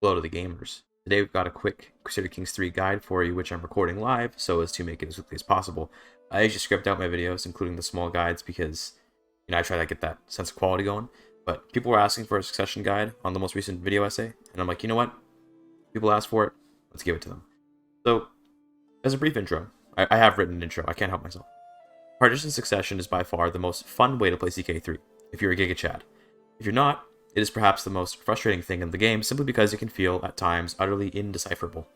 Hello to the gamers. Today we've got a quick Crusader Kings 3 guide for you, which I'm recording live so as to make it as quickly as possible. I usually script out my videos, including the small guides, because I try to get that sense of quality going. But people were asking for a succession guide on the most recent video essay, and I'm like, you know what? People asked for it, let's give it to them. So, as a brief intro, I have written an intro, I can't help myself. Partition succession is by far the most fun way to play CK3, if you're a Giga Chad. If you're not, it is perhaps the most frustrating thing in the game, simply because it can feel, at times, utterly indecipherable.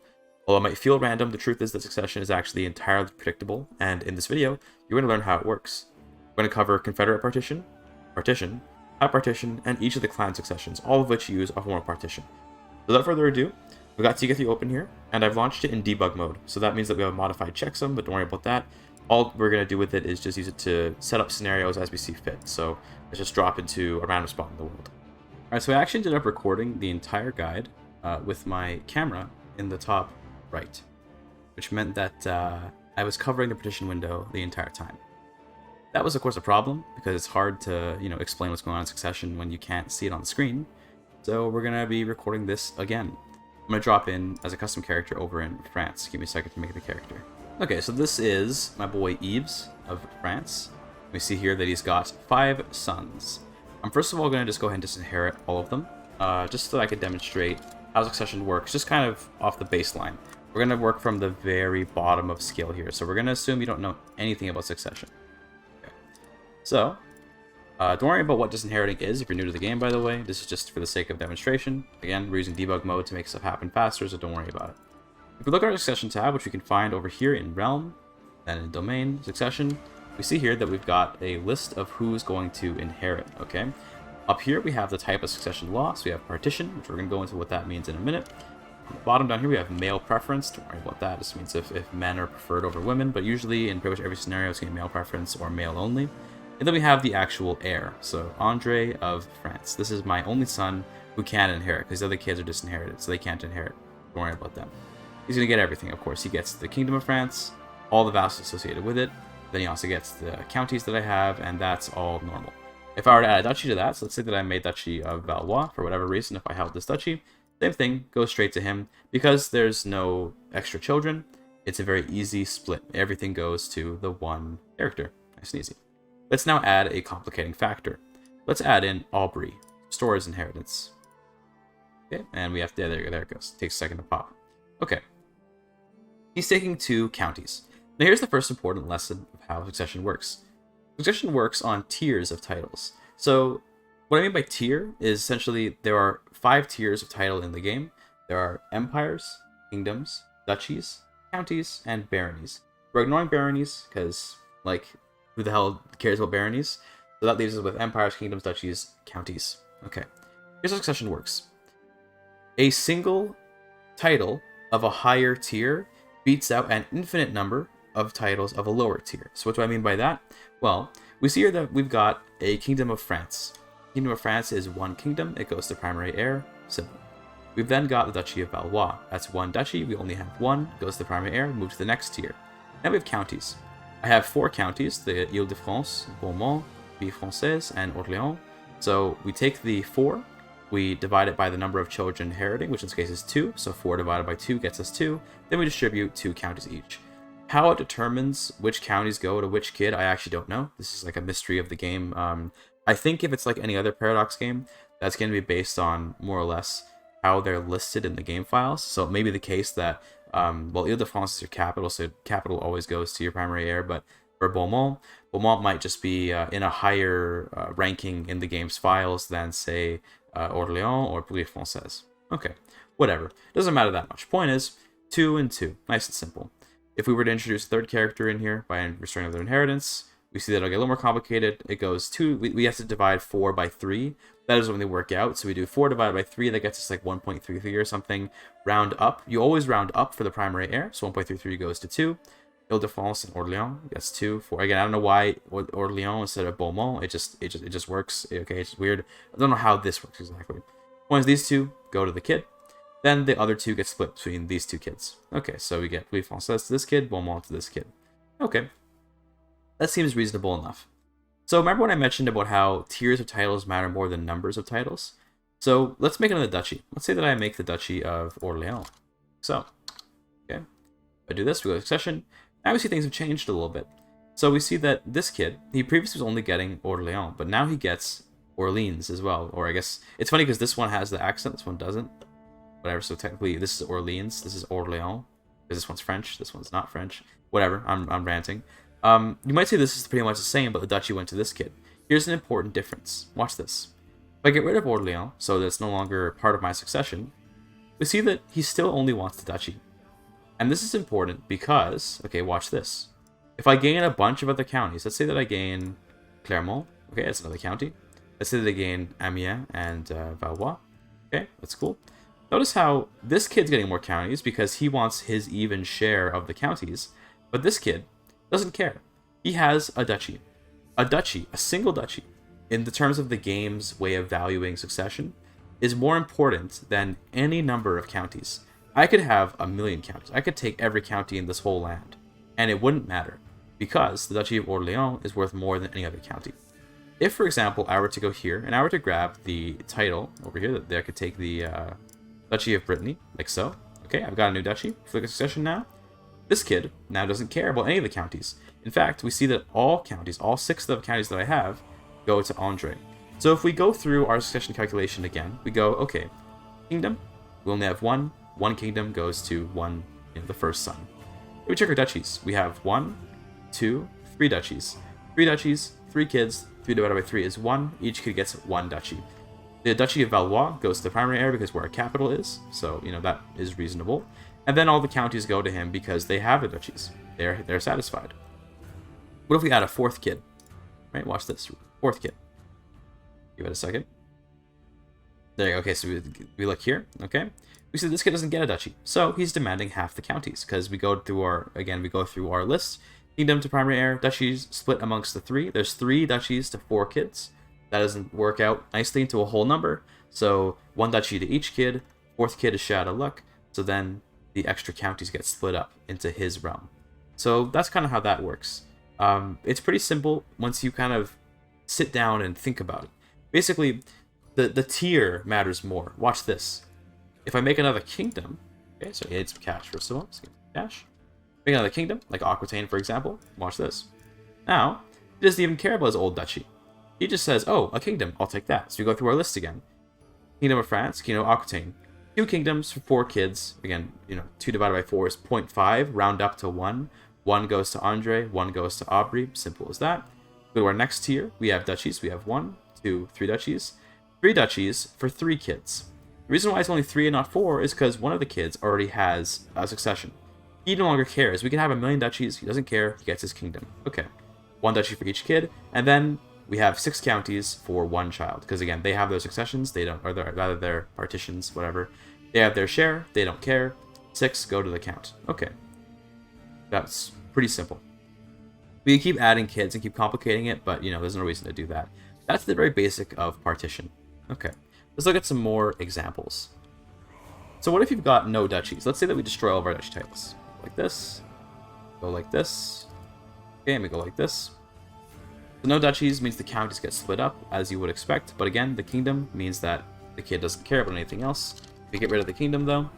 Although it might feel random, the truth is that succession is actually entirely predictable, and in this video, you're going to learn how it works. We're going to cover Confederate Partition, Clan Partition, and each of the clan successions, all of which use a form of partition. So without further ado, we've got CK3 open here, and I've launched it in debug mode, so that means that we have a modified checksum, but don't worry about that. All we're going to do with it is just use it to set up scenarios as we see fit, so let's just drop into a random spot in the world. Alright, so I actually ended up recording the entire guide with my camera in the top right, which meant that I was covering the partition window the entire time. That was, of course, a problem, because it's hard to, explain what's going on in succession when you can't see it on the screen. So we're going to be recording this again. I'm going to drop in as a custom character over in France. Give me a second to make the character. Okay, so this is my boy Yves of France. We see here that he's got 5 sons. I'm first of all going to just go ahead and disinherit all of them, just so I can demonstrate how succession works, just kind of off the baseline. We're going to work from the very bottom of skill here, so we're going to assume you don't know anything about succession. Okay. So, don't worry about what disinheriting is if you're new to the game, by the way. This is just for the sake of demonstration. Again, we're using debug mode to make stuff happen faster, so don't worry about it. If we look at our succession tab, which we can find over here in Realm, then in Domain, Succession, we see here that we've got a list of who's going to inherit, okay? Up here, we have the type of succession law, so we have partition, which we're going to go into what that means in a minute. On the bottom down here, we have male preference. Don't worry about that. This means if men are preferred over women, but usually in pretty much every scenario, it's going to be male preference or male only. And then we have the actual heir. So Andre of France. This is my only son who can inherit, because the other kids are disinherited, so they can't inherit. Don't worry about them. He's going to get everything, of course. He gets the Kingdom of France, all the vassals associated with it. Then he also gets the counties that I have, and that's all normal. If I were to add a duchy to that, so let's say that I made Duchy of Valois for whatever reason, if I held this duchy, same thing, goes straight to him. Because there's no extra children, it's a very easy split. Everything goes to the one character. Nice and easy. Let's now add a complicating factor. Let's add in Aubrey, store his inheritance. Okay, and we have to, there it goes. It takes a second to pop. Okay. He's taking 2 counties. Now here's the first important lesson of how succession works. Succession works on tiers of titles. So what I mean by tier is essentially there are 5 tiers of title in the game. There are empires, kingdoms, duchies, counties, and baronies. We're ignoring baronies because, who the hell cares about baronies? So that leaves us with empires, kingdoms, duchies, counties. Okay. Here's how succession works. A single title of a higher tier beats out an infinite number of titles of a lower tier. So what do I mean by that? Well, we see here that we've got a Kingdom of France. Kingdom of France is 1 kingdom. It goes to primary heir. Simple. We've then got the Duchy of Valois. That's 1 duchy. We only have 1. Goes to the primary heir. Move to the next tier. Now we have counties. I have 4 counties. The Ile-de-France, Beaumont, Ville-Française, and Orléans. So we take the 4. We divide it by the number of children inheriting, which in this case is 2. So 4 divided by 2 gets us 2. Then we distribute 2 counties each. How it determines which counties go to which kid, I actually don't know. This is like a mystery of the game. I think if it's like any other Paradox game, that's going to be based on more or less how they're listed in the game files. So it may be the case that, Ile-de-France is your capital, so capital always goes to your primary heir. But for Beaumont might just be in a higher ranking in the game's files than, say, Orléans or Ville-Française. Okay, whatever. Doesn't matter that much. Point is, 2 and 2. Nice and simple. If we were to introduce a third character in here by restoring their inheritance, we see that it'll get a little more complicated. It goes 2, we have to divide 4 by 3. That is when they work out. So we do 4 divided by 3, that gets us like 1.33 or something. Round up. You always round up for the primary heir. So 1.33 goes to 2. Ile-de-France and Orléans gets 2, 4. Again, I don't know why Orléans instead of Beaumont. It just works. Okay, it's weird. I don't know how this works exactly. Point is, these 2 go to the kid. Then the other 2 get split between these 2 kids. Okay, so we get Ville-Française to this kid, Beaumont to this kid. Okay. That seems reasonable enough. So remember when I mentioned about how tiers of titles matter more than numbers of titles? So let's make another duchy. Let's say that I make the Duchy of Orleans. So, okay. If I do this, we go to succession. Now we see things have changed a little bit. So we see that this kid, he previously was only getting Orleans, but now he gets Orleans as well. Or I guess, it's funny because this one has the accent, this one doesn't. Whatever, so technically this is Orleans, this is Orleans. Because this one's French, this one's not French. Whatever, I'm ranting. You might say this is pretty much the same, but the duchy went to this kid. Here's an important difference. Watch this. If I get rid of Orleans, so that it's no longer part of my succession, we see that he still only wants the duchy. And this is important because, okay, watch this. If I gain a bunch of other counties, let's say that I gain Clermont, okay, that's another county. Let's say that I gain Amiens and Valois, okay, that's cool. Notice how this kid's getting more counties because he wants his even share of the counties, but this kid doesn't care. He has a duchy. A duchy, a single duchy, in the terms of the game's way of valuing succession, is more important than any number of counties. I could have 1,000,000 counties. I could take every county in this whole land, and it wouldn't matter, because the Duchy of Orleans is worth more than any other county. If, for example, I were to go here, and I were to grab the title over here, that I could take the Duchy of Brittany, like so. Okay, I've got a new duchy. Flick a succession now. This kid now doesn't care about any of the counties. In fact, we see that all counties, all 6 of the counties that I have, go to Andre. So if we go through our succession calculation again, we go, okay, kingdom, we only have one. One kingdom goes to one, the first son. We check our duchies. We have 1, 2, 3 duchies. 3 duchies, 3 kids, 3 divided by 3 is 1. Each kid gets 1 duchy. The Duchy of Valois goes to the primary heir because where our capital is, so, that is reasonable. And then all the counties go to him because they have the duchies. They're satisfied. What if we add a 4th kid? Right, watch this. 4th kid. Give it a second. There you go. Okay, so we look here. Okay, we see this kid doesn't get a duchy, so he's demanding half the counties because we go through our list. Kingdom to primary heir, duchies split amongst the 3. There's 3 duchies to 4 kids. That doesn't work out nicely into a whole number. So 1 duchy to each kid. 4th kid is shit out of luck. So then the extra counties get split up into his realm. So that's kind of how that works. It's pretty simple once you kind of sit down and think about it. Basically, the tier matters more. Watch this. If I make another kingdom, okay, so he needs some cash first of all. Let's get some cash. Make another kingdom, like Aquitaine, for example. Watch this. Now, he doesn't even care about his old duchy. He just says, oh, a kingdom, I'll take that. So we go through our list again. Kingdom of France, Kingdom of Aquitaine. 2 kingdoms for 4 kids. Again, 2 divided by 4 is 0.5. Round up to 1. 1 goes to Andre, 1 goes to Aubry. Simple as that. Go to our next tier. We have duchies. We have 1, 2, 3 duchies. 3 duchies for 3 kids. The reason why it's only 3 and not 4 is because one of the kids already has a succession. He no longer cares. We can have 1,000,000 duchies. He doesn't care. He gets his kingdom. Okay. 1 duchy for each kid. And then we have 6 counties for 1 child. Because again, they have their successions. They don't, or rather their partitions, whatever. They have their share. They don't care. 6 go to the count. Okay. That's pretty simple. We can keep adding kids and keep complicating it, but there's no reason to do that. That's the very basic of partition. Okay. Let's look at some more examples. So what if you've got no duchies? Let's say that we destroy all of our duchy titles. Like this. Go like this. Okay, and we go like this. The no duchies means the counties get split up, as you would expect. But again, the kingdom means that the kid doesn't care about anything else. If we get rid of the kingdom, though,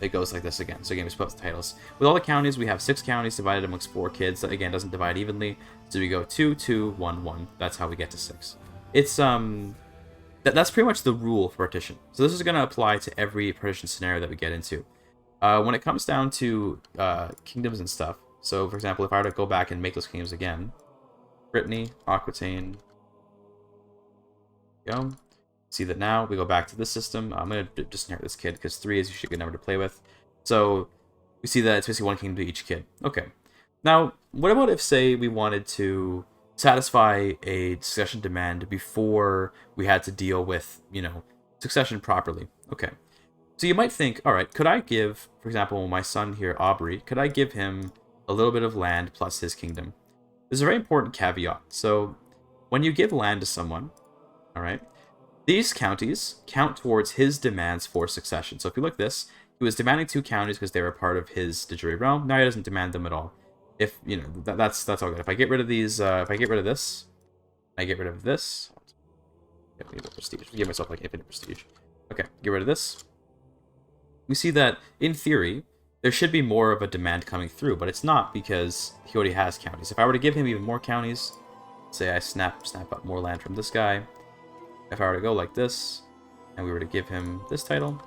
it goes like this again. So again, we split up the titles. With all the counties, we have 6 counties divided amongst 4 kids. That, again, doesn't divide evenly. So we go 2, 2, 1, 1. That's how we get to 6. It's, that's pretty much the rule for partition. So this is going to apply to every partition scenario that we get into. When it comes down to kingdoms and stuff, so for example, if I were to go back and make those kingdoms again, Brittany, Aquitaine, go. See that now we go back to this system. I'm going to just inherit this kid because 3 is usually a good number to play with. So we see that it's basically 1 kingdom to each kid. Okay. Now, what about if, say, we wanted to satisfy a succession demand before we had to deal with, succession properly? Okay. So you might think, all right, could I give, for example, my son here, Aubry, could I give him a little bit of land plus his kingdom? There's a very important caveat. So when you give land to someone, all right, these counties count towards his demands for succession. So if you look at this, he was demanding 2 counties because they were part of his de jure realm. Now he doesn't demand them at all. If, that's all good. If I get rid of these, if I get rid of this, I get rid of this. Yeah, I need more prestige. Give myself like infinite prestige. Okay, get rid of this. We see that, in theory, there should be more of a demand coming through, but it's not because he already has counties. If I were to give him even more counties, say I snap up more land from this guy, if I were to go like this, and we were to give him this title,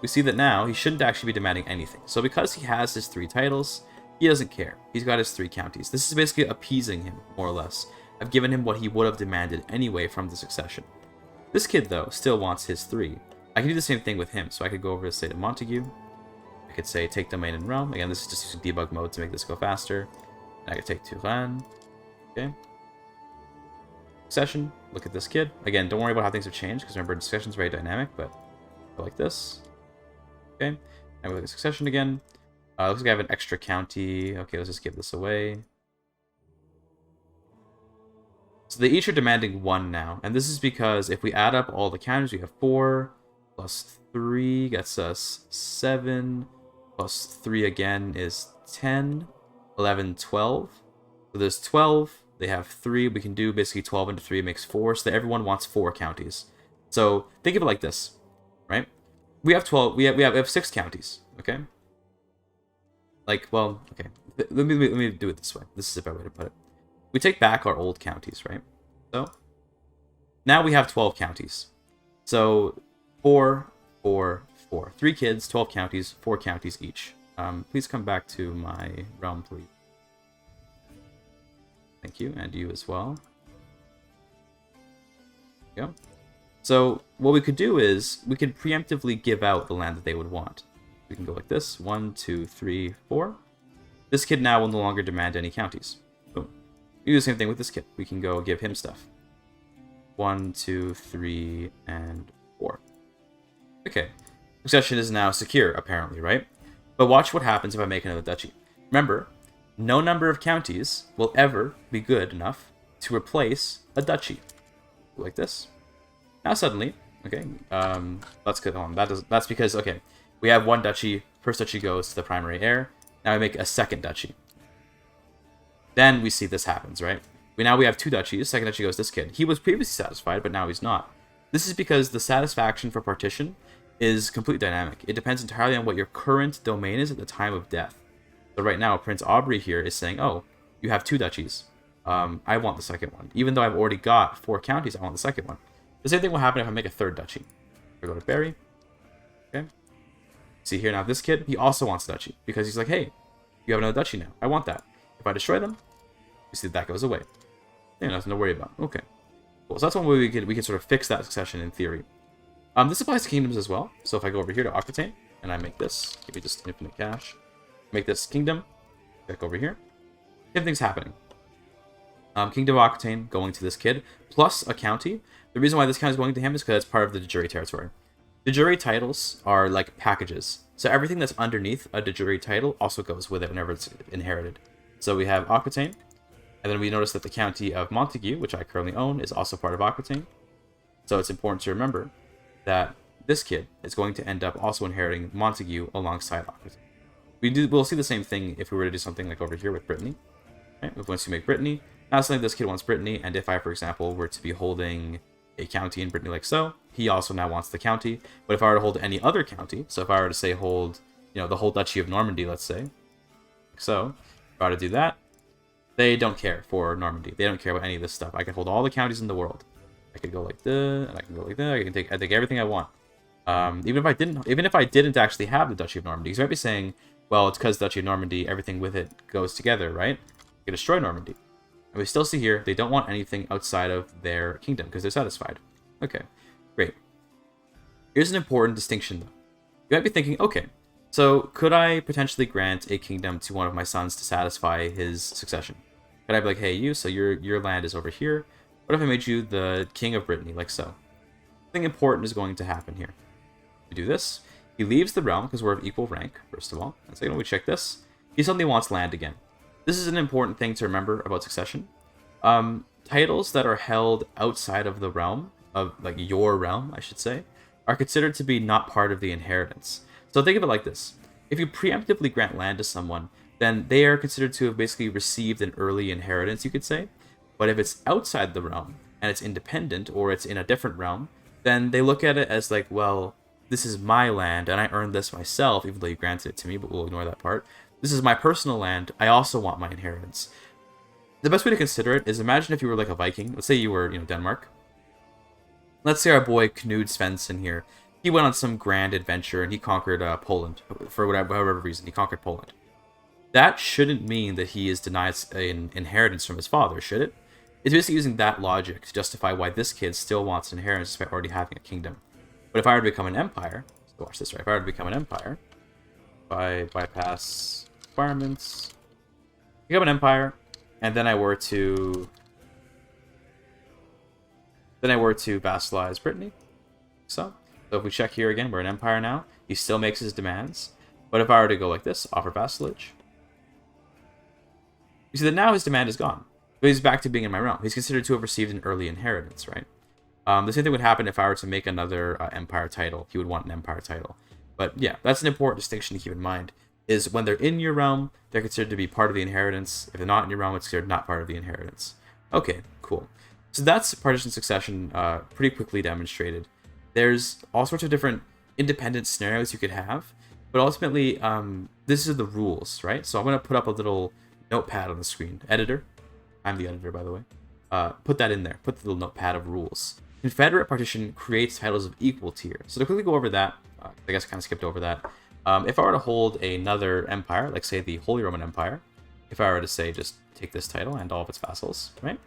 we see that now he shouldn't actually be demanding anything. So because he has his 3 titles, he doesn't care. He's got his 3 counties. This is basically appeasing him, more or less. I've given him what he would have demanded anyway from the succession. This kid, though, still wants his 3. I can do the same thing with him. So I could go over to, say, to Montague. I could say take domain and realm. Again, this is just using debug mode to make this go faster. And I could take Turan. Okay. Succession. Look at this kid. Again, don't worry about how things have changed, because remember, succession's very dynamic, but go like this. Okay. And we look at succession again. Looks like I have an extra county. Okay, let's just give this away. So they each are demanding 1 now. And this is because if we add up all the counties, we have 4 plus 3 gets us 7. Plus 3 again is 10. 11, 12. So there's 12. They have 3. We can do basically 12 into 3 makes 4. So that everyone wants 4 counties. So think of it like this, right? We have 12. We have 6 counties. Okay. Like, well, okay. Let me do it this way. This is a better way to put it. We take back our old counties, right? So now we have 12 counties. So 4, 4, 4. 3 kids, 12 counties, 4 counties each. Please come back to my realm, please. Thank you, and you as well. There you go. So what we could do is we could preemptively give out the land that they would want. We can go like this. 1, 2, 3, 4. This kid now will no longer demand any counties. Boom. We do the same thing with this kid. We can go give him stuff. 1, 2, 3, and 4. Okay. Succession is now secure, apparently, right? But watch what happens if I make another duchy. Remember, no number of counties will ever be good enough to replace a duchy. Like this. Now suddenly, okay, let's get on. That's because, okay, we have 1 duchy. First duchy goes to the primary heir. Now we make a second duchy. Then we see this happens, right? Now we have 2 duchies. Second duchy goes to this kid. He was previously satisfied, but now he's not. This is because the satisfaction for partition is completely dynamic. It depends entirely on what your current domain is at the time of death. So right now, Prince Aubrey here is saying, oh, you have 2 duchies. I want the second one. Even though I've already got 4 counties, I want the second one. The same thing will happen if I make a 3rd duchy. I go to Barry. Okay. See here now, this kid, he also wants a duchy. Because he's like, hey, you have another duchy now. I want that. If I destroy them, you see that goes away. Yeah, nothing to worry about. Okay. Cool. So that's one way we can sort of fix that succession in theory. This applies to kingdoms as well. So if I go over here to Aquitaine, and I make this, give me just infinite cash. Make this kingdom. Back over here. Same thing's happening. Kingdom of Aquitaine going to this kid, plus a county. The reason why this county is going to him is because it's part of the de jure territory. De jure titles are like packages. So everything that's underneath a de jure title also goes with it whenever it's inherited. So we have Aquitaine, and then we notice that the county of Montague, which I currently own, is also part of Aquitaine. So it's important to remember that this kid is going to end up also inheriting Montague alongside Aquitaine. We'll see the same thing if we were to do something like over here with Brittany. Right? Once you make Brittany, now suddenly this kid wants Brittany, and if I, for example, were to be holding a county in Brittany like so, he also now wants the county. But if I were to hold any other county, so if I were to say hold, the whole Duchy of Normandy, let's say, like so, if I were to do that, they don't care for Normandy. They don't care about any of this stuff. I can hold all the counties in the world. I could go like this, and I can go like that. I take everything I want. Even if I didn't actually have the Duchy of Normandy, because you might be saying, well, it's because Duchy of Normandy, everything with it goes together, right? You can destroy Normandy. And we still see here, they don't want anything outside of their kingdom, because they're satisfied. Okay, great. Here's an important distinction, though. You might be thinking, okay, so could I potentially grant a kingdom to one of my sons to satisfy his succession? Could I be like, hey, so your land is over here. What if I made you the king of Brittany, like so? Something important is going to happen here. We do this. He leaves the realm because we're of equal rank, first of all. And second, we check this. He suddenly wants land again. This is an important thing to remember about succession. Titles that are held outside of the realm, of like your realm, I should say, are considered to be not part of the inheritance. So think of it like this. If you preemptively grant land to someone, then they are considered to have basically received an early inheritance, you could say. But if it's outside the realm, and it's independent or it's in a different realm, then they look at it as like, well, this is my land and I earned this myself, even though you granted it to me, but we'll ignore that part. This is my personal land. I also want my inheritance. The best way to consider it is, imagine if you were like a Viking. Let's say you were, Denmark. Let's say our boy Knud Svensson here. He went on some grand adventure and he conquered Poland for whatever reason. He conquered Poland. That shouldn't mean that he is denied an inheritance from his father, should it? It's basically using that logic to justify why this kid still wants an inheritance despite already having a kingdom. But if I were to become an empire, so watch this, right? If I were to become an empire, if I bypass requirements, become an empire, and then I were to vassalize Brittany. So if we check here again, we're an empire now. He still makes his demands. But if I were to go like this, offer vassalage, you see that now his demand is gone. But he's back to being in my realm. He's considered to have received an early inheritance, right? The same thing would happen if I were to make another empire title. He would want an empire title. But yeah, that's an important distinction to keep in mind, is when they're in your realm, they're considered to be part of the inheritance. If they're not in your realm, it's considered not part of the inheritance. Okay, cool. So that's partition succession pretty quickly demonstrated. There's all sorts of different independent scenarios you could have, but ultimately, this is the rules, right? So I'm going to put up a little notepad on the screen. Editor. I'm the editor, by the way. Put that in there. Put the little notepad of rules. Confederate Partition creates titles of equal tier. So to quickly go over that, I guess I kind of skipped over that. If I were to hold another empire, like say the Holy Roman Empire, if I were to say just take this title and all of its vassals, right?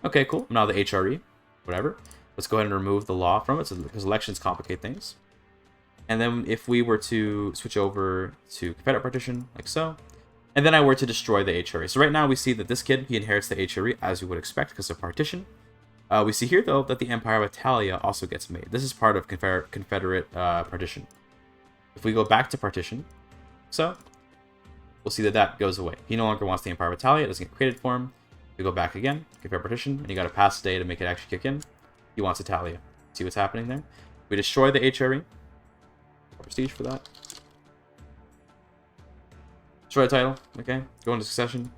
Okay, cool. Now the HRE, whatever. Let's go ahead and remove the law from it, because elections complicate things. And then if we were to switch over to Confederate Partition, like so, and then I were to destroy the HRE. So right now we see that this kid, he inherits the HRE, as you would expect, because of partition. We see here, though, that the Empire of Italia also gets made. This is part of Confederate Partition. If we go back to partition, so, we'll see that that goes away. He no longer wants the Empire of Italia. It doesn't get created for him. We go back again, Confederate Partition, and you got to pass a day to make it actually kick in. He wants Italia. See what's happening there? We destroy the HRE. Prestige for that. Destroy the title. Okay. Go into succession.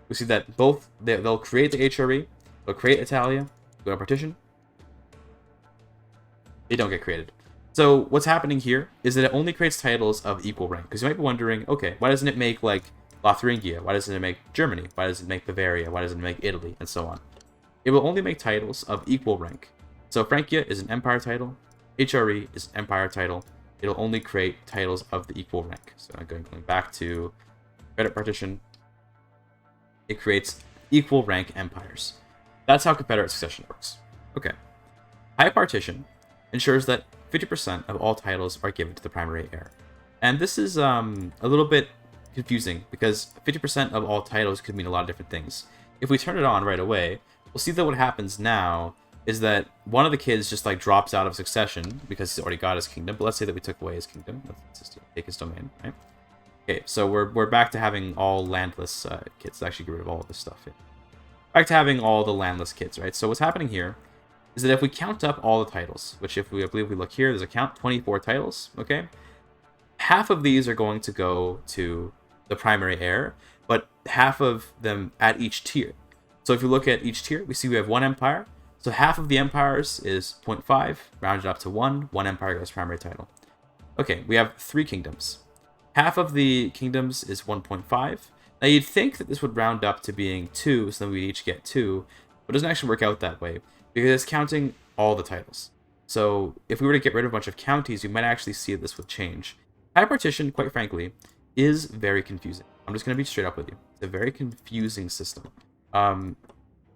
We see that both they'll create the HRE. They'll create Italia. Go to partition. They don't get created. So what's happening here is that it only creates titles of equal rank. Because you might be wondering, okay, why doesn't it make like Lotharingia? Why doesn't it make Germany? Why doesn't it make Bavaria? Why doesn't it make Italy? And so on. It will only make titles of equal rank. So Francia is an empire title. HRE is an empire title. It'll only create titles of the equal rank. So I'm going back to Confederate Partition. It creates equal rank empires. That's how Confederate succession works. Okay. High partition ensures that 50% of all titles are given to the primary heir. And this is a little bit confusing, because 50% of all titles could mean a lot of different things. If we turn it on right away, we'll see that what happens now is that one of the kids just like drops out of succession because he's already got his kingdom. But let's say that we took away his kingdom. Let's just take his domain, right? Okay, so we're back to having all landless kids. Let's actually get rid of all of this stuff here. Back to having all the landless kids, right? So what's happening here is that if we count up all the titles, which I believe we look here, there's a count, 24 titles, okay? Half of these are going to go to the primary heir, but half of them at each tier. So if you look at each tier, we see we have one empire. So half of the empires is 0.5, rounded up to 1. One empire goes primary title. Okay, we have 3 kingdoms. Half of the kingdoms is 1.5. Now you'd think that this would round up to being 2, so then we'd each get 2. But it doesn't actually work out that way, because it's counting all the titles. So if we were to get rid of a bunch of counties, we might actually see that this would change. High partition, quite frankly, is very confusing. I'm just going to be straight up with you. It's a very confusing system.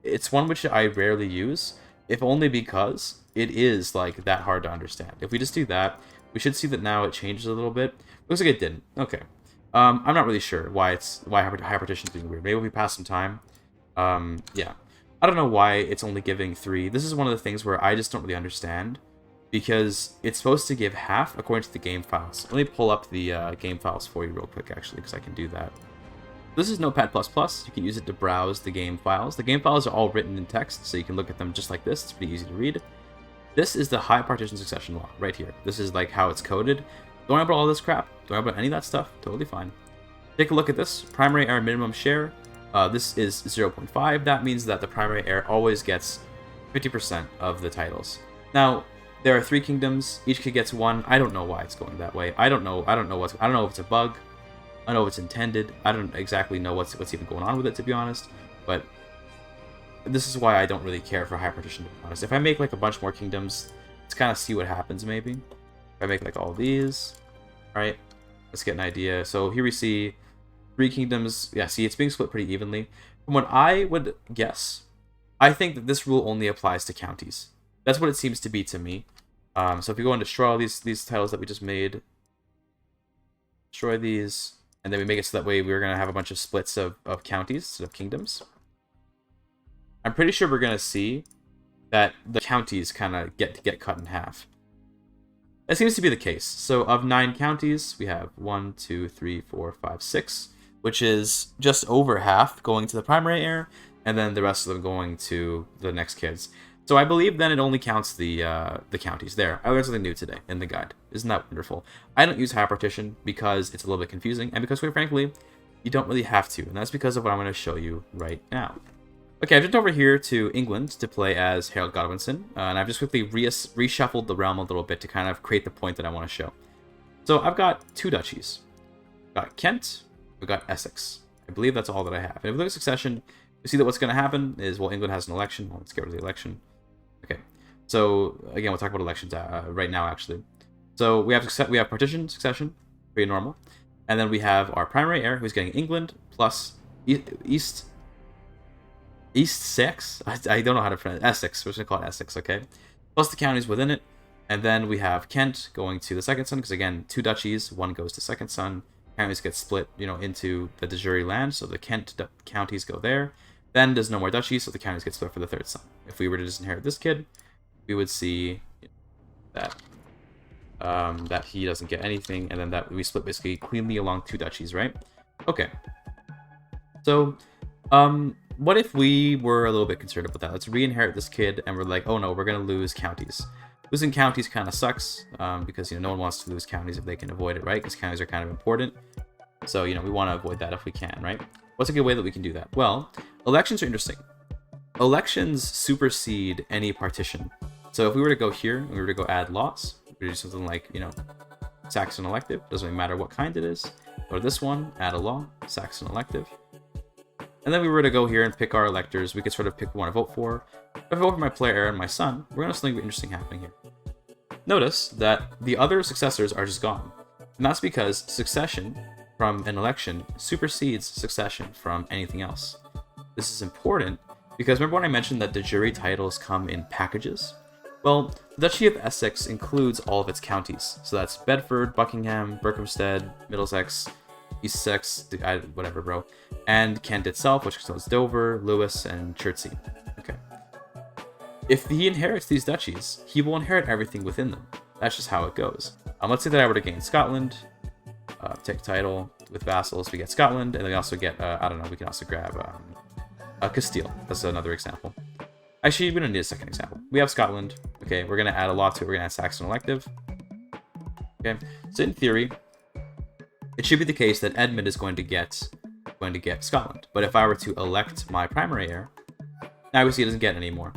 It's one which I rarely use, if only because it is like that hard to understand. If we just do that, we should see that now it changes a little bit. Looks like it didn't. Okay. I'm not really sure why high partition is being weird. Maybe if we pass some time. Yeah. I don't know why it's only giving 3. This is one of the things where I just don't really understand, because it's supposed to give half according to the game files. Let me pull up the game files for you real quick, actually, because I can do that. This is Notepad++. You can use it to browse the game files. The game files are all written in text, so you can look at them just like this. It's pretty easy to read. This is the high partition succession law right here. This is like how it's coded. Don't worry about all this crap. Don't worry about any of that stuff. Totally fine. Take a look at this. Primary heir minimum share. This is 0.5. That means that the primary heir always gets 50% of the titles. Now, there are 3 kingdoms. Each kid gets 1. I don't know why it's going that way. I don't know if it's a bug. I don't know if it's intended. I don't exactly know what's even going on with it, to be honest. But this is why I don't really care for high partition, to be honest. If I make like a bunch more kingdoms, let's kind of see what happens. Maybe if I make like all these, right? Let's get an idea. So here we see 3 kingdoms. Yeah, see, it's being split pretty evenly. From what I would guess, I think that this rule only applies to counties. That's what it seems to be to me. So if we go and destroy all these titles that we just made, destroy these, and then we make it so that way we're going to have a bunch of splits of counties instead of kingdoms. I'm pretty sure we're going to see that the counties kind of get cut in half. That seems to be the case. So of 9 counties, we have 1, 2, 3, 4, 5, 6, which is just over half going to the primary heir, and then the rest of them going to the next kids. So I believe then it only counts the counties. There, I learned something new today in the guide. Isn't that wonderful? I don't use high partition because it's a little bit confusing, and because, quite frankly, you don't really have to, and that's because of what I'm going to show you right now. Okay, I've jumped over here to England to play as Harold Godwinson, and I've just quickly reshuffled the realm a little bit to kind of create the point that I want to show. So I've got 2 duchies. I've got Kent, we've got Essex. I believe that's all that I have. And if we look at succession, we see that what's going to happen is, well, England has an election. Well, let's get rid of the election. Okay, so again, we'll talk about elections right now, actually. So we have partition, succession, pretty normal. And then we have our primary heir, who's getting England, plus East 6. I don't know how to pronounce it. Essex. We're just going to call it Essex, okay? Plus the counties within it. And then we have Kent going to the second son, because again, 2 duchies, 1 goes to second son. Counties get split, into the de jure land, so the Kent counties go there. Then there's no more duchies, so the counties get split for the third son. If we were to disinherit this kid, we would see that that he doesn't get anything, and then that we split basically cleanly along 2 duchies, right? Okay. So, what if we were a little bit concerned about that? Let's re-inherit this kid, and we're like, oh no, we're gonna lose counties. Losing counties kind of sucks, because no one wants to lose counties if they can avoid it, right? Because counties are kind of important. So, we want to avoid that if we can, right? What's a good way that we can do that? Well, elections are interesting. Elections supersede any partition. So if we were to go here and we were to go add laws, we would do something like, Saxon elective, doesn't really matter what kind it is. Go to this one, add a law, Saxon elective. And then we were to go here and pick our electors. We could sort of pick who we want to vote for. If I vote for my player heir and my son, we're going to have something interesting happening here. Notice that the other successors are just gone. And that's because succession from an election supersedes succession from anything else. This is important because remember when I mentioned that de jure titles come in packages? Well, the Duchy of Essex includes all of its counties. So that's Bedford, Buckingham, Berkhamsted, Middlesex, Essex, whatever, bro. And Kent itself, which includes Dover, Lewis, and Chertsey. Okay. If he inherits these duchies, he will inherit everything within them. That's just how it goes. Let's say that I were to gain Scotland, take title with vassals, we get Scotland, and then we also get, we can also grab Castile. That's another example. Actually, we don't need a second example. We have Scotland. Okay, we're going to add a law to it. We're going to add Saxon elective. Okay, so in theory, it should be the case that Edmund is going to get Scotland. But if I were to elect my primary heir, now we see he doesn't get any more.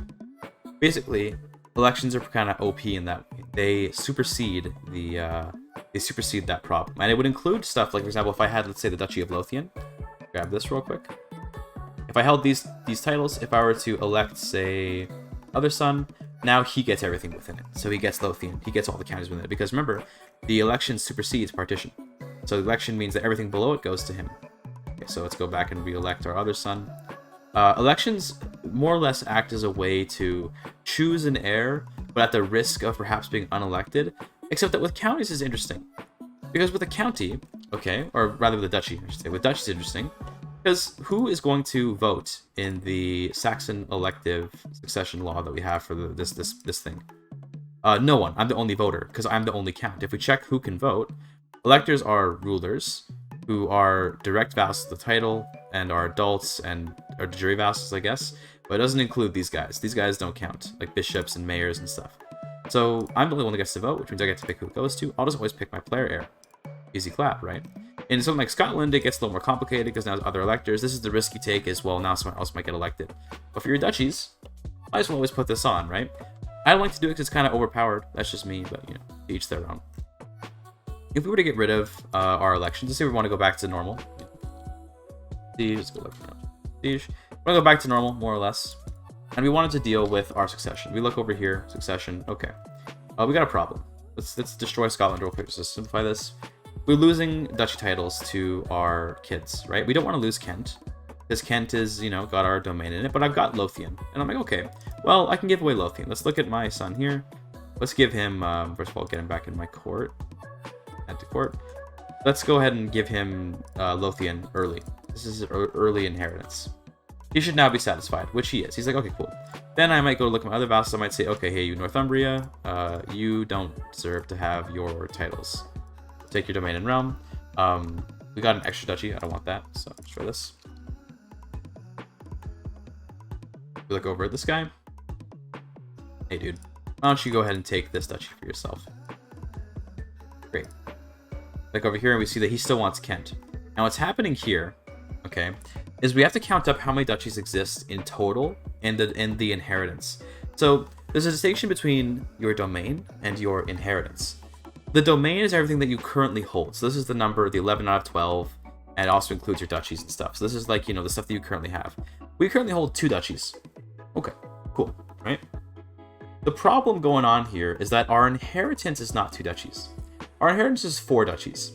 Basically, elections are kind of OP in that they supersede that problem. And it would include stuff like, for example, if I had, let's say, the Duchy of Lothian. Grab this real quick. If I held these titles, if I were to elect, say, other son, now he gets everything within it. So he gets Lothian. He gets all the counties within it. Because remember, the election supersedes partition. So the election means that everything below it goes to him. Okay, so let's go back and re-elect our other son. Elections more or less act as a way to choose an heir, but at the risk of perhaps being unelected. Except that with counties is interesting. Because with a county, okay, or rather with a duchy, I should say, with duchy is interesting. Because who is going to vote in the Saxon elective succession law that we have for this thing? No one. I'm the only voter, because I'm the only count. If we check who can vote, electors are rulers, who are direct vassals of the title, and are adults, and are de jure vassals, I guess. But it doesn't include these guys. These guys don't count, like bishops and mayors and stuff. So I'm the only one that gets to vote, which means I get to pick who it goes to. I'll just always pick my player heir. Easy clap, right? In something like Scotland, it gets a little more complicated because now there's other electors. This is the risk you take as well. Now someone else might get elected. But for your duchies, I just will always put this on, right? I don't like to do it because it's kind of overpowered. That's just me, but, you know, each their own. If we were to get rid of our elections, let's say we want to go back to normal. Siege, let's go back to normal. Siege. We're going to go back to normal, more or less. And we wanted to deal with our succession. We look over here, succession, okay. We got a problem. Let's destroy Scotland real quick, just to simplify this. We're losing duchy titles to our kids, right? We don't want to lose Kent, because Kent is, you know, got our domain in it, but I've got Lothian. And I'm like, okay, well, I can give away Lothian. Let's look at my son here. Let's give him, first of all, get him back in my court. Add to court. Let's go ahead and give him Lothian early. This is early inheritance. He should now be satisfied, which he is. He's like, okay, cool. Then I might go look at my other vassals. I might say, okay, hey, you Northumbria, you don't deserve to have your titles. Take your domain and realm. We got an extra duchy. I don't want that, so destroy this. We look over at this guy. Hey, dude, why don't you go ahead and take this duchy for yourself? Great. Look over here, and we see that he still wants Kent. Now, what's happening here, okay, is we have to count up how many duchies exist in total in the inheritance. So there's a distinction between your domain and your inheritance. The domain is everything that you currently hold. So this is the number, the 11 out of 12, and it also includes your duchies and stuff. So this is like, you know, the stuff that you currently have. We currently hold 2 duchies. Okay, cool, right? The problem going on here is that our inheritance is not 2 duchies. Our inheritance is 4 duchies.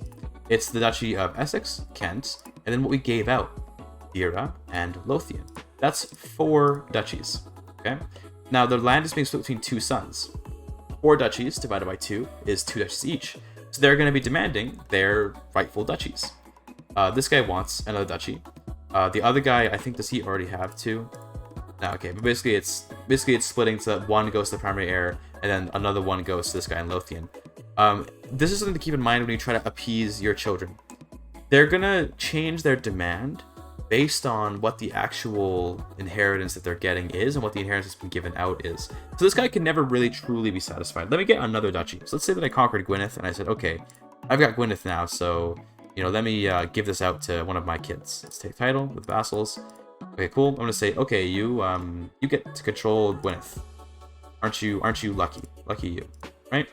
It's the Duchy of Essex, Kent, and then what we gave out, Ira and Lothian. That's 4 duchies, okay? Now, the land is being split between 2 sons. 4 duchies divided by 2 is 2 duchies each. So they're going to be demanding their rightful duchies. This guy wants another duchy. The other guy, I think, does he already have 2? No, okay, but basically it's splitting so that one goes to the primary heir, and then another one goes to this guy in Lothian. This is something to keep in mind when you try to appease your children. They're going to change their demand based on what the actual inheritance that they're getting is and what the inheritance that's been given out is. So this guy can never really truly be satisfied. Let me get another duchy. So let's say that I conquered Gwynedd and I said, okay, I've got Gwynedd now, so, you know, let me give this out to one of my kids. Let's take title with vassals. Okay, cool. I'm going to say, okay, you get to control Gwynedd. Aren't you lucky? Lucky you, right?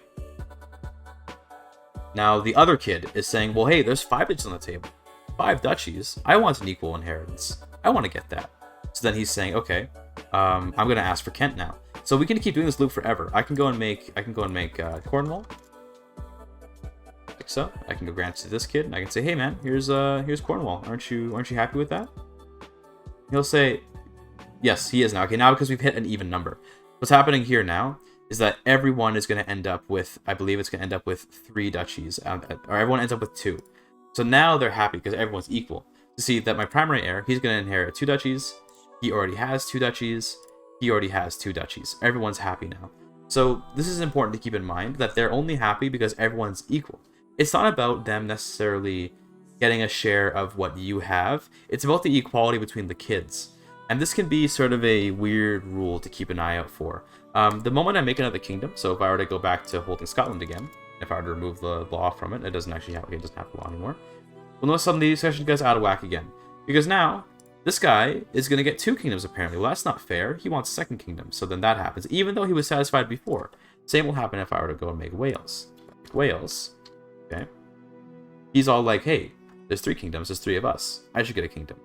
Now the other kid is saying, well, hey, there's 5 duchies on the table. 5 duchies. I want an equal inheritance. I want to get that. So then he's saying, okay, I'm going to ask for Kent now. So we can keep doing this loop forever. I can go and make Cornwall. Like so. I can go grant to this kid, and I can say, hey man, here's Cornwall. Aren't you happy with that? He'll say, yes, he is now. Okay, now because we've hit an even number. What's happening here now is that everyone is going to end up with, I believe it's going to end up with 3 duchies, or everyone ends up with 2. So now they're happy because everyone's equal. To see that my primary heir, he's going to inherit 2 duchies. He already has 2 duchies. He already has 2 duchies. Everyone's happy now. So this is important to keep in mind, that they're only happy because everyone's equal. It's not about them necessarily getting a share of what you have. It's about the equality between the kids. And this can be sort of a weird rule to keep an eye out for. The moment I make another kingdom, so if I were to go back to holding Scotland again, if I were to remove the law from it, it doesn't actually have, it doesn't have the law anymore. Well, notice suddenly the discussion goes out of whack again. Because now, this guy is going to get 2 kingdoms apparently. Well, that's not fair. He wants a 2nd kingdom, so then that happens, even though he was satisfied before. Same will happen if I were to go and make Wales. Wales, okay? He's all like, hey, there's 3 kingdoms, there's 3 of us. I should get a kingdom.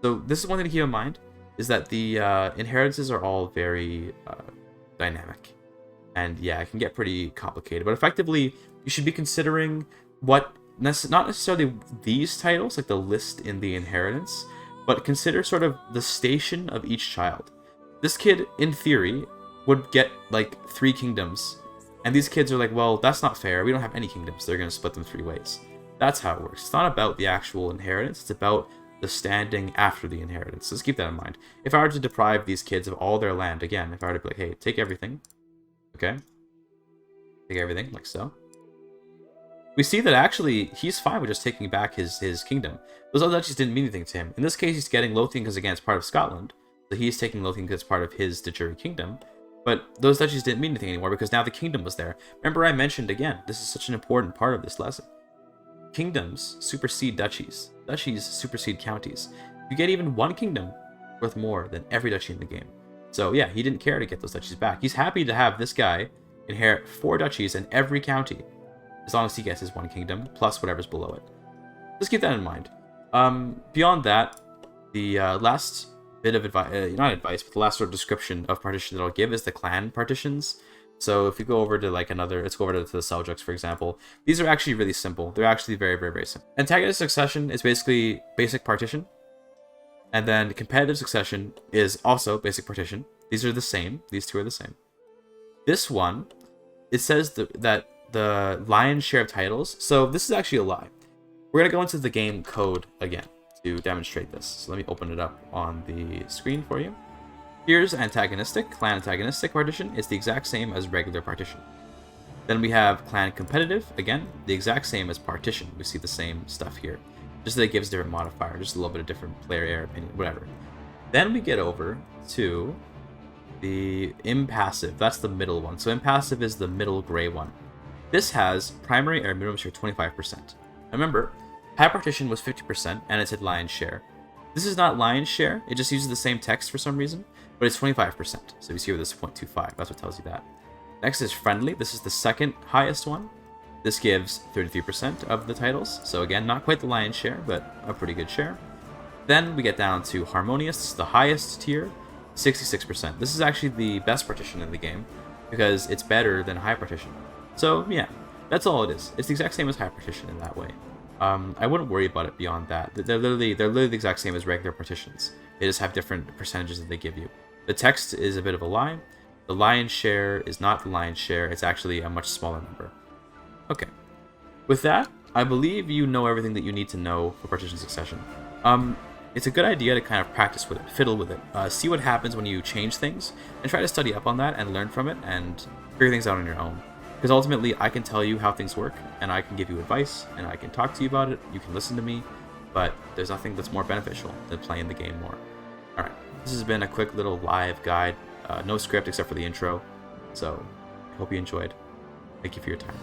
So this is one thing to keep in mind, is that the inheritances are all very dynamic. And yeah, it can get pretty complicated. But effectively, you should be considering what, not necessarily these titles, like the list in the inheritance, but consider sort of the station of each child. This kid, in theory, would get like 3 kingdoms. And these kids are like, well, that's not fair. We don't have any kingdoms. They're going to split them 3 ways. That's how it works. It's not about the actual inheritance. It's about the standing after the inheritance. So let's keep that in mind. If I were to deprive these kids of all their land, again, if I were to be like, hey, take everything. Okay? Take everything, like so. We see that actually, he's fine with just taking back his kingdom. Those other duchies didn't mean anything to him. In this case, he's getting Lothian because, again, it's part of Scotland. So he's taking Lothian because it's part of his de jure kingdom. But those duchies didn't mean anything anymore because now the kingdom was there. Remember I mentioned, again, this is such an important part of this lesson. Kingdoms supersede duchies. Duchies supersede counties. You get even 1 kingdom worth more than every duchy in the game. So yeah, he didn't care to get those duchies back. He's happy to have this guy inherit 4 duchies in every county, as long as he gets his 1 kingdom, plus whatever's below it. Just keep that in mind. Beyond that, the last bit of advice, not advice, but the last sort of description of partition that I'll give is the clan partitions. So if you go over to like let's go over to the Seljuks, for example. These are actually really simple. They're actually very, very, very simple. Antagonist succession is basically basic partition. And then competitive succession is also basic partition. These are the same. These two are the same. This one, it says that the lion's share of titles. So this is actually a lie. We're going to go into the game code again to demonstrate this. So let me open it up on the screen for you. Here's antagonistic. Clan antagonistic partition is the exact same as regular partition. Then we have clan competitive. Again, the exact same as partition. We see the same stuff here. Just that it gives a different modifier. Just a little bit of different player error opinion, whatever. Then we get over to the impassive. That's the middle one. So impassive is the middle gray one. This has primary error minimum share 25%. Remember, high partition was 50% and it said lion's share. This is not lion's share. It just uses the same text for some reason, but it's 25%. So you see where this is 0.25. That's what tells you that. Next is friendly. This is the second highest one. This gives 33% of the titles. So again, not quite the lion's share, but a pretty good share. Then we get down to harmonious. This is the highest tier, 66%. This is actually the best partition in the game because it's better than high partition. So yeah, that's all it is. It's the exact same as high partition in that way. I wouldn't worry about it beyond that. They're literally the exact same as regular partitions. They just have different percentages that they give you. The text is a bit of a lie. The lion's share is not the lion's share. It's actually a much smaller number. Okay. With that, I believe you know everything that you need to know for partition succession. It's a good idea to kind of practice with it, fiddle with it, see what happens when you change things, and try to study up on that and learn from it and figure things out on your own. Because ultimately, I can tell you how things work, and I can give you advice, and I can talk to you about it, you can listen to me, but there's nothing that's more beneficial than playing the game more. Alright, this has been a quick little live guide, no script except for the intro, so I hope you enjoyed. Thank you for your time.